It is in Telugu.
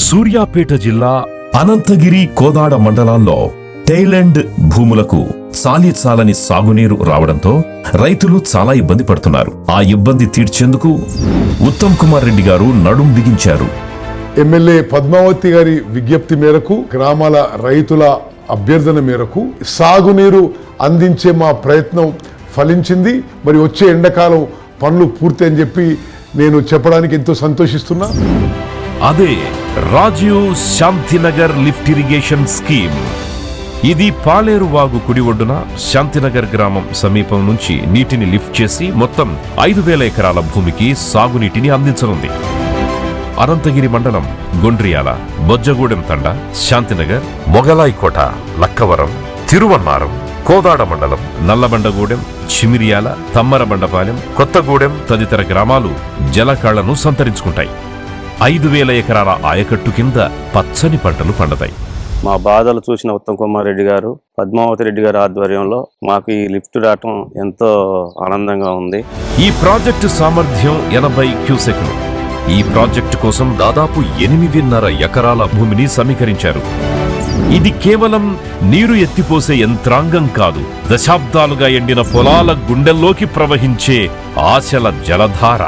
సూర్యాపేట జిల్లా అనంతగిరి కోదాడ మండలాల్లో టైలాండ్ భూములకు చాలని సాగునీరు రావడంతో రైతులు చాలా ఇబ్బంది పడుతున్నారు. ఆ ఇబ్బంది తీర్చేందుకు ఉత్తమ్ కుమార్ రెడ్డి గారు నడుం బిగించారు. ఎమ్మెల్యే పద్మావతి గారి విజ్ఞప్తి మేరకు, గ్రామాల రైతుల అభ్యర్థన మేరకు సాగునీరు అందించే మా ప్రయత్నం ఫలించింది. మరి వచ్చే ఎండాకాలం పనులు పూర్తి అని చెప్పి నేను చెప్పడానికి ఎంతో సంతోషిస్తున్నా. అదే Rajiv Shantinagar lift irrigation scheme. ఇది పాలేరు వాగు కుడి ఒడ్డున శాంతినగర్ గ్రామం సమీపం నుంచి నీటిని లిఫ్ట్ చేసి మొత్తం 5,000 ఎకరాల భూమికి సాగునీటిని అందించనుంది. అనంతగిరి మండలం గుండ్రియాల, బొజ్జగూడెం తండ, శాంతినగర్, మొగలాయికోట, లక్కవరం, తిరువన్నారం, కోదాడ మండలం, నల్లబండగూడెం, చిమిరియాల, తమ్మరబండపాలెం, కొత్తగూడెం తదితర గ్రామాలు జలకళను సంతరించుకుంటాయి. 5,000 ఎకరాల ఆయకట్టు కింద పచ్చని పంటలు పండతాయి. మా బాధలు చూసిన ఉత్తమ్ కుమార్ రెడ్డి గారు, పద్మావతి రెడ్డి గారి ఆధ్వర్యంలో మాకు ఈ లిఫ్ట్ రావటం ఎంతో ఆనందంగా ఉంది. ఈ ప్రాజెక్టు సామర్థ్యం 80 క్యూసెక్లు. ఈ ప్రాజెక్టు కోసం దాదాపు 8.5 ఎకరాల భూమిని సమీకరించారు. ఇది కేవలం నీరు ఎత్తిపోసే యంత్రాంగం కాదు, దశాబ్దాలుగా ఎండిన పొలాల గుండెల్లోకి ప్రవహించే ఆశల జలధార.